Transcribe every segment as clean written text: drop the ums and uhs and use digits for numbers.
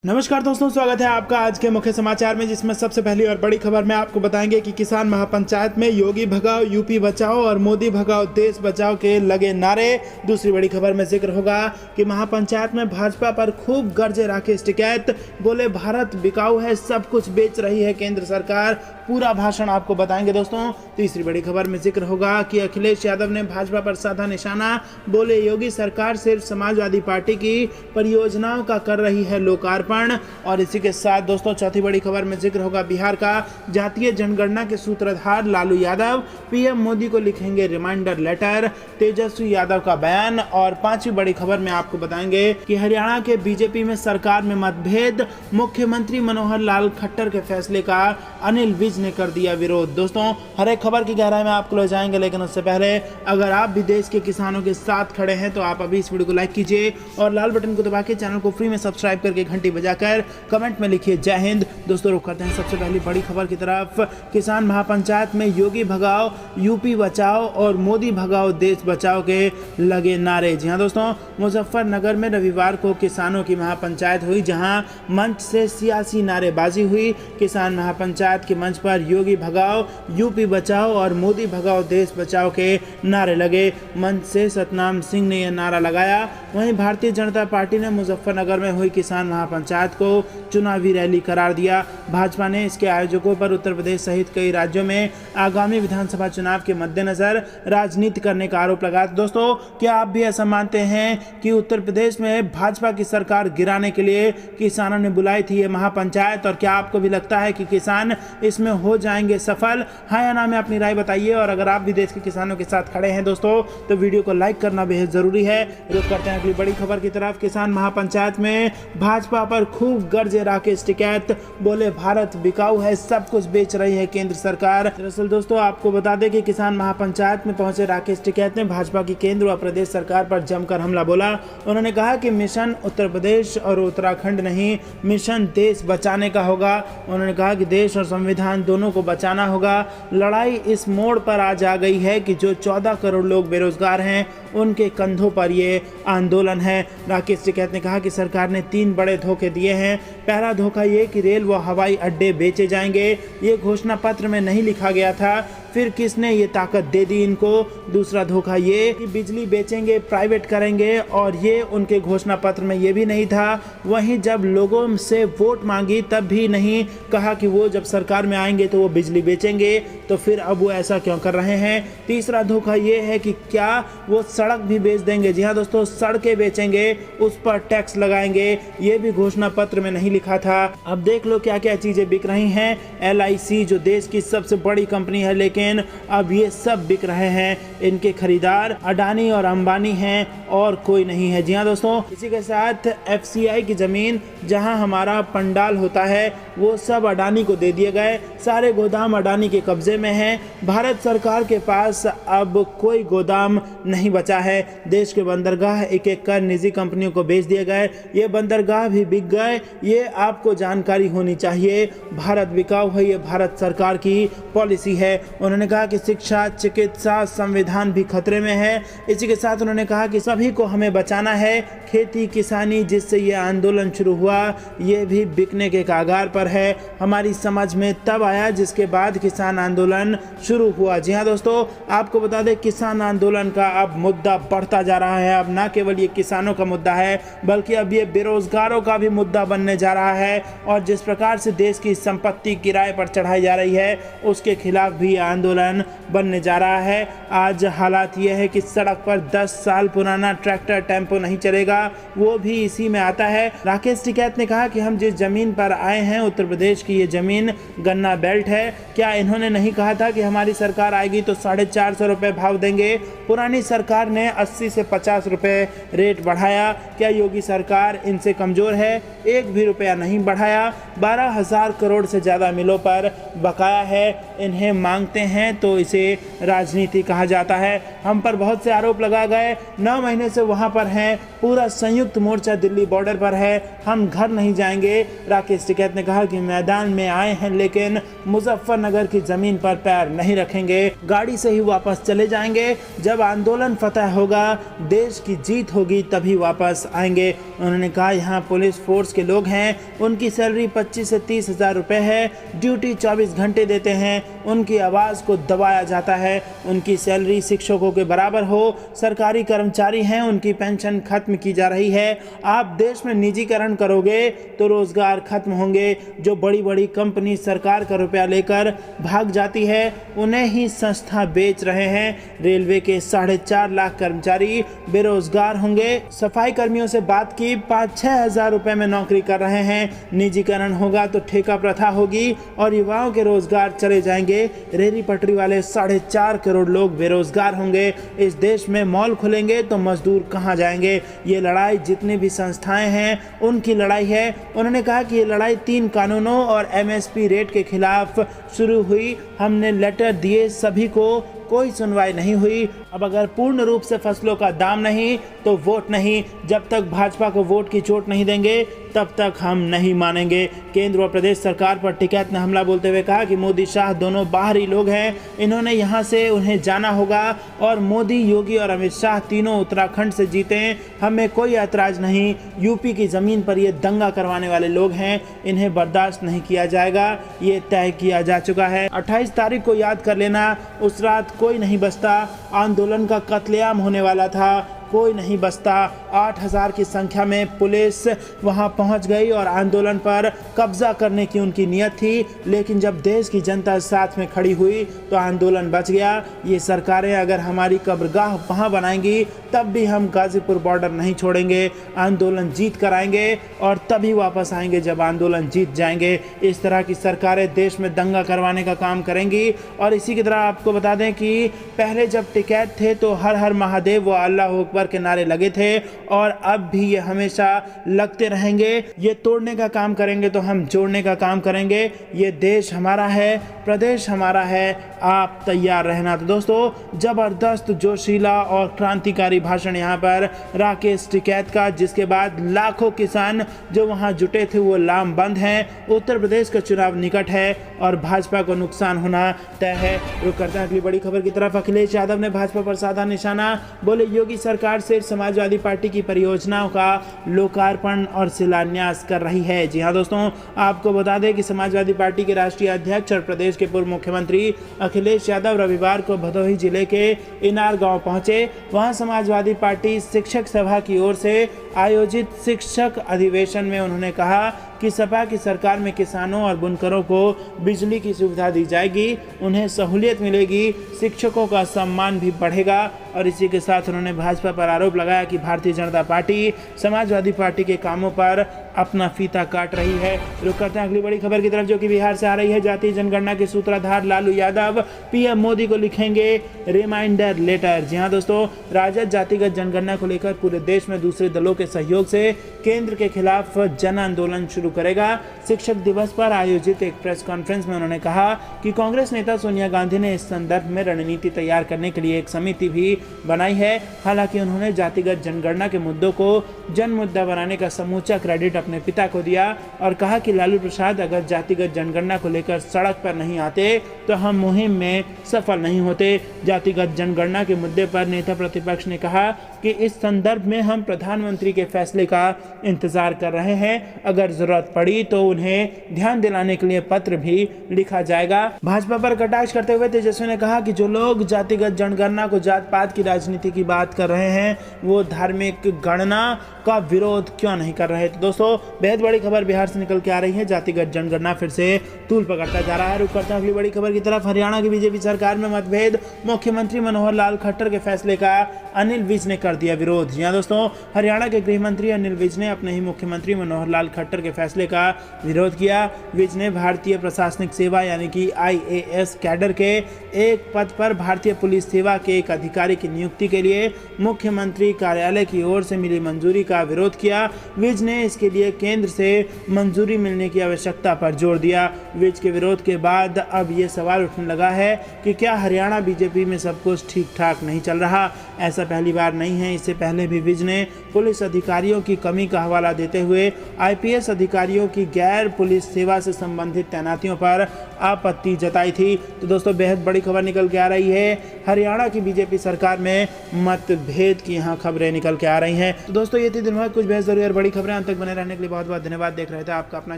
नमस्कार दोस्तों, स्वागत है आपका आज के मुख्य समाचार में, जिसमें सबसे पहली और बड़ी खबर में आपको बताएंगे कि किसान महापंचायत में योगी भगाओ यूपी बचाओ और मोदी भगाओ देश बचाओ के लगे नारे। दूसरी बड़ी खबर में जिक्र होगा कि महापंचायत में भाजपा पर खूब गरजे राकेश टिकैत, बोले भारत बिकाऊ है, सब कुछ बेच रही है केंद्र सरकार। पूरा भाषण आपको बताएंगे दोस्तों। तीसरी बड़ी खबर में जिक्र होगा कि अखिलेश यादव ने भाजपा पर साधा निशाना, बोले योगी सरकार सिर्फ समाजवादी पार्टी की परियोजनाओं का कर रही है लोकार्पण। और इसी के साथ दोस्तों चौथी बड़ी खबर में जिक्र होगा बिहार का जातीय जनगणना के सूत्रधार लालू यादव पीएम मोदी को लिखेंगे रिमाइंडर लेटर, तेजस्वी यादव का बयान। और पांचवी बड़ी खबर में आपको बताएंगे कि हरियाणा के बीजेपी में सरकार में मतभेद, मुख्यमंत्री मनोहर लाल खट्टर के फैसले का अनिल विज ने कर दिया विरोध। दोस्तों हर एक खबर की गहराई में आपको ले जाएंगे, लेकिन उससे पहले अगर आप भी देश के किसानों के साथ खड़े हैं तो आप अभी इस वीडियो को लाइक कीजिए और लाल बटन को दबा के चैनल को फ्री में सब्सक्राइब करके घंटी बजाकर कमेंट में लिखिए जय हिंद। दोस्तों रुक करते हैं सबसे पहली बड़ी खबर की तरफ। किसान महापंचायत में योगी भगाओ यूपी बचाओ और मोदी भगाओ देश बचाओ के लगे नारे। जी हां दोस्तों, मुजफ्फरनगर में रविवार को किसानों की महापंचायत हुई, जहां मंच से सियासी नारेबाजी हुई। किसान महापंचायत के मंच पर योगी भगाओ यूपी बचाओ और मोदी भगाओ देश बचाओ के नारे लगे। मंच से सतनाम सिंह ने यह नारा लगाया। वहीं भारतीय जनता पार्टी ने मुजफ्फरनगर में हुई किसान महापंचायत को चुनावी रैली करार दिया। भाजपा ने इसके आयोजकों पर उत्तर प्रदेश सहित कई राज्यों में आगामी विधानसभा चुनाव के मद्देनजर राजनीति करने का आरोप लगाया। दोस्तों क्या आप भी ऐसा मानते हैं कि उत्तर प्रदेश में भाजपा की सरकार गिराने के लिए किसानों ने बुलाई थी ये महापंचायत, और क्या आपको भी लगता है कि किसान इसमें हो जाएंगे सफल? हाँ या ना में अपनी राय बताइए। और अगर आप भी देश के किसानों के साथ खड़े हैं दोस्तों तो वीडियो को लाइक करना बेहद जरूरी है। रुक करते हैं अगली बड़ी खबर की तरफ। किसान महापंचायत में भाजपा पर खूब गरजे राकेश टिकैत, बोले भारत बिकाऊ है, सब कुछ बेच रही है केंद्र सरकार। दरअसल दोस्तों आपको बता दें कि किसान महापंचायत में पहुंचे राकेश टिकैत ने भाजपा की केंद्र व प्रदेश सरकार पर जमकर हमला बोला। उन्होंने कहा कि मिशन उत्तर प्रदेश और उत्तराखंड नहीं, मिशन देश बचाने का होगा। उन्होंने कहा कि देश और संविधान दोनों को बचाना होगा। लड़ाई इस मोड़ पर आज आ गई है कि जो 14 करोड़ लोग बेरोजगार हैं उनके कंधों पर ये आंदोलन है। राकेश टिकैत ने कहा कि सरकार ने 3 बड़े धोखे दिए हैं। पहला धोखा ये कि रेल व हवाई अड्डे बेचे जाएंगे, ये घोषणा पत्र में नहीं लिखा गया था, फिर किसने ये ताकत दे दी इनको। दूसरा धोखा ये कि बिजली बेचेंगे, प्राइवेट करेंगे, और ये उनके घोषणा पत्र में ये भी नहीं था। वहीं जब लोगों से वोट मांगी तब भी नहीं कहा कि वो जब सरकार में आएंगे तो वो बिजली बेचेंगे, तो फिर अब वो ऐसा क्यों कर रहे हैं। तीसरा धोखा ये है कि क्या वो सड़क भी बेच देंगे। जी हाँ दोस्तों, सड़कें बेचेंगे, उस पर टैक्स लगाएंगे, ये भी घोषणा पत्र में नहीं लिखा था। अब देख लो क्या क्या चीजें बिक रही हैं। LIC जो देश की सबसे बड़ी कंपनी है, लेकिन अब ये सब बिक रहे हैं। इनके खरीदार अडानी और अंबानी हैं और कोई नहीं है। जी हाँ दोस्तों, इसी के साथ FCI की जमीन जहां हमारा पंडाल होता है वो सब अडानी को दे दिए गए। सारे गोदाम अडानी के कब्जे में हैं। भारत सरकार के पास अब कोई गोदाम नहीं बचा है। देश के बंदरगाह एक एक कर निजी कंपनियों को बेच दिए गए। ये बंदरगाह भी बिक गए, ये आपको जानकारी होनी चाहिए। भारत बिकाऊ है, ये भारत सरकार की पॉलिसी है। उन्होंने कहा कि शिक्षा, चिकित्सा, संविधान भी खतरे में है। इसी के साथ उन्होंने कहा कि सभी को हमें बचाना है। खेती किसानी जिससे ये आंदोलन शुरू हुआ ये भी बिकने के कागार पर है। हमारी समझ में तब आया जिसके बाद किसान आंदोलन शुरू हुआ। जी हाँ दोस्तों, आपको बता दें किसान आंदोलन का अब मुद्दा बढ़ता जा रहा है। अब ना केवल ये किसानों का मुद्दा है बल्कि अब ये बेरोजगारों का भी मुद्दा बनने जा रहा है। और जिस प्रकार से देश की संपत्ति किराए पर चढ़ाई जा रही है उसके खिलाफ भी आंदोलन बनने जा रहा है। आज हालात ये है कि सड़क पर 10 साल पुराना ट्रैक्टर टेम्पो नहीं चलेगा, वो भी इसी में आता है। राकेश टिकैत ने कहा कि हम जिस जमीन पर आए हैं उत्तर प्रदेश की ये जमीन गन्ना बेल्ट है। क्या इन्होंने नहीं कहा था कि हमारी सरकार आएगी तो 450 रुपये भाव देंगे? पुरानी सरकार ने 80 से 50 रुपये रेट बढ़ाया। क्या योगी सरकार इनसे कमजोर है? एक भी रुपया नहीं बढ़ाया। 12,000 करोड़ से ज़्यादा मिलों पर बकाया है। इन्हें मांगते हैं तो इसे राजनीति कहा जाता है। हम पर बहुत से आरोप लगाए गए, 9 महीने से वहाँ पर हैं, पूरा संयुक्त मोर्चा दिल्ली बॉर्डर पर है, हम घर नहीं जाएंगे। राकेश टिकैत ने कहा कि मैदान में आए हैं लेकिन मुजफ्फरनगर की जमीन पर पैर नहीं रखेंगे, गाड़ी से ही वापस चले जाएंगे। जब आंदोलन फतह होगा, देश की जीत होगी, तभी वापस आएंगे। उन्होंने कहा यहाँ पुलिस फोर्स के लोग हैं, उनकी सैलरी 25 से 30 हज़ार रुपये है, ड्यूटी 24 घंटे देते हैं, उनकी आवाज़ को दबाया जाता है, उनकी सैलरी शिक्षकों के बराबर हो, सरकारी कर्मचारी हैं, उनकी पेंशन खत्म की जा रही है। आप देश में निजीकरण करोगे तो रोजगार खत्म होंगे। जो बड़ी बड़ी कंपनी सरकार का रुपया लेकर भाग जाती है उन्हें ही संस्था बेच रहे हैं। रेलवे के 4.5 लाख कर्मचारी बेरोजगार होंगे। सफाई कर्मियों से बात की, 5-6 हज़ार रुपये में नौकरी कर रहे हैं। निजीकरण होगा तो ठेका प्रथा होगी और युवाओं के रोजगार चले जाएंगे। रेहड़ी पटरी वाले 4.5 करोड़ लोग बेरोजगार होंगे। इस देश में मॉल खुलेंगे तो मजदूर कहाँ जाएंगे। ये लड़ाई जितनी भी संस्थाएं हैं उनकी लड़ाई है। उन्होंने कहा कि ये लड़ाई 3 कानूनों और MSP रेट के खिलाफ शुरू हुई। हमने लेटर दिए सभी को, कोई सुनवाई नहीं हुई। अब अगर पूर्ण रूप से फसलों का दाम नहीं तो वोट नहीं। जब तक भाजपा को वोट की चोट नहीं देंगे तब तक हम नहीं मानेंगे। केंद्र और प्रदेश सरकार पर टिकैत ने हमला बोलते हुए कहा कि मोदी शाह दोनों बाहरी लोग हैं, इन्होंने यहाँ से उन्हें जाना होगा। और मोदी, योगी और अमित शाह तीनों उत्तराखंड से जीते हैं, हमें कोई ऐतराज नहीं। यूपी की ज़मीन पर ये दंगा करवाने वाले लोग हैं, इन्हें बर्दाश्त नहीं किया जाएगा, ये तय किया जा चुका है। 28 तारीख को याद कर लेना, उस रात कोई नहीं बचता। आंदोलन का कत्लेआम होने वाला था, कोई नहीं बचता। 8,000 की संख्या में पुलिस वहां पहुंच गई और आंदोलन पर कब्जा करने की उनकी नियत थी, लेकिन जब देश की जनता साथ में खड़ी हुई तो आंदोलन बच गया। ये सरकारें अगर हमारी कब्रगाह वहां बनाएंगी तब भी हम गाजीपुर बॉर्डर नहीं छोड़ेंगे। आंदोलन जीत कर आएंगे और तभी वापस आएंगे जब आंदोलन जीत जाएंगे। इस तरह की सरकारें देश में दंगा करवाने का काम करेंगी। और इसी की तरह आपको बता दें कि पहले जब टिकैत थे तो हर हर महादेव व अल्लाह अकबर के नारे लगे थे और अब भी ये हमेशा लगते रहेंगे। ये तोड़ने का काम करेंगे तो हम जोड़ने का काम करेंगे। ये देश हमारा है, प्रदेश हमारा है, आप तैयार रहना। तो दोस्तों, जबरदस्त जोशीला और क्रांतिकारी भाषण यहाँ पर राकेश टिकैत का, जिसके बाद लाखों किसान जो वहाँ जुटे थे वो लामबंद हैं। उत्तर प्रदेश का चुनाव निकट है और भाजपा को नुकसान होना तय है। रुक करते हैं अगली बड़ी खबर की तरफ। अखिलेश यादव ने भाजपा पर साधा निशाना, बोले योगी सरकार से समाजवादी पार्टी की परियोजनाओं का लोकार्पण और शिलान्यास कर रही है। जी हाँ दोस्तों, आपको बता दें कि समाजवादी पार्टी के राष्ट्रीय अध्यक्ष और प्रदेश के पूर्व मुख्यमंत्री अखिलेश यादव रविवार को भदोही जिले के इनार गांव पहुंचे। वहां समाजवादी पार्टी शिक्षक सभा की ओर से आयोजित शिक्षक अधिवेशन में उन्होंने कहा कि सपा की सरकार में किसानों और बुनकरों को बिजली की सुविधा दी जाएगी, उन्हें सहूलियत मिलेगी, शिक्षकों का सम्मान भी बढ़ेगा। और इसी के साथ उन्होंने भाजपा पर आरोप लगाया कि भारतीय जनता पार्टी समाजवादी पार्टी के कामों पर अपना फीता काट रही है। रुक करते हैं अगली बड़ी खबर की तरफ, जो कि बिहार से आ रही है। जातीय जनगणना के सूत्रधार लालू यादव पीएम मोदी को लिखेंगे रिमाइंडर लेटर। जी हाँ दोस्तों, राजद जातिगत जनगणना को लेकर पूरे देश में दूसरे दलों के सहयोग से केंद्र के खिलाफ जन आंदोलन शुरू करेगा। शिक्षक दिवस पर आयोजित एक प्रेस कॉन्फ्रेंस में उन्होंने कहा कि कांग्रेस नेता सोनिया गांधी ने इस संदर्भ में रणनीति तैयार करने के लिए एक समिति भी बनाई है। हालांकि उन्होंने जातिगत जनगणना के मुद्दों को जन मुद्दा बनाने का समूचा क्रेडिट अपने पिता को दिया और कहा कि लालू प्रसाद अगर जातिगत जनगणना को लेकर सड़क पर नहीं आते तो हम मुहिम में सफल नहीं होते। जातिगत जनगणना के मुद्दे पर नेता प्रतिपक्ष ने कहा कि इस संदर्भ में हम प्रधानमंत्री के फैसले का इंतजार कर रहे हैं। अगर जरूरत पड़ी तो उन्हें ध्यान दिलाने के लिए पत्र भी लिखा जाएगा। भाजपा पर कटाक्ष करते हुए तेजस्वी ने कहा कि जो लोग जातिगत जनगणना को जात पात की राजनीति की बात कर रहे हैं वो धार्मिक गणना का विरोध क्यों नहीं कर रहे। तो दोस्तों, बेहद बड़ी खबर बिहार से निकल के आ रही है। जातिगत जनगणना फिर से तूल पकड़ता जा रहा है। रुक करते हैं अगली बड़ी खबर की तरफ। हरियाणा की बीजेपी सरकार में मतभेद, मुख्यमंत्री मनोहर लाल खट्टर के फैसले का अनिल विज ने कर दिया विरोध। जी हां दोस्तों, हरियाणा के गृह मंत्री अनिल विज ने अपने ही मुख्यमंत्री मनोहर लाल खट्टर के फैसले का विरोध किया। विज ने भारतीय प्रशासनिक सेवा यानी कि IAS कैडर के एक पद पर भारतीय पुलिस सेवा के एक अधिकारी की नियुक्ति के लिए मुख्यमंत्री कार्यालय की ओर से मिली मंजूरी का विरोध किया। विज ने इसके लिए केंद्र से मंजूरी मिलने की आवश्यकता पर जोर दिया। विज के विरोध के बाद अब ये सवाल उठने लगा है कि क्या हरियाणा बीजेपी में सब कुछ ठीक ठाक नहीं चल रहा। ऐसा पहली बार नहीं है, इससे पहले भी विज ने पुलिस अधिकारियों की कमी का हवाला देते हुए आईपीएस अधिकारियों की गैर पुलिस सेवा से संबंधित तैनातियों पर आपत्ति जताई थी। तो दोस्तों बेहद बड़ी खबर निकल के आ रही है, हरियाणा की बीजेपी सरकार में मतभेद की यहाँ खबरें निकल के आ रही हैं। तो दोस्तों ये थी दिन भर कुछ बेहद जरूरी और बड़ी खबरें। अंत तक बने रहने के लिए बहुत बहुत धन्यवाद। देख रहे थे आपका अपना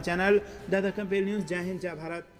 चैनल द दक्कन पेल न्यूज़। जय हिंद, जय भारत।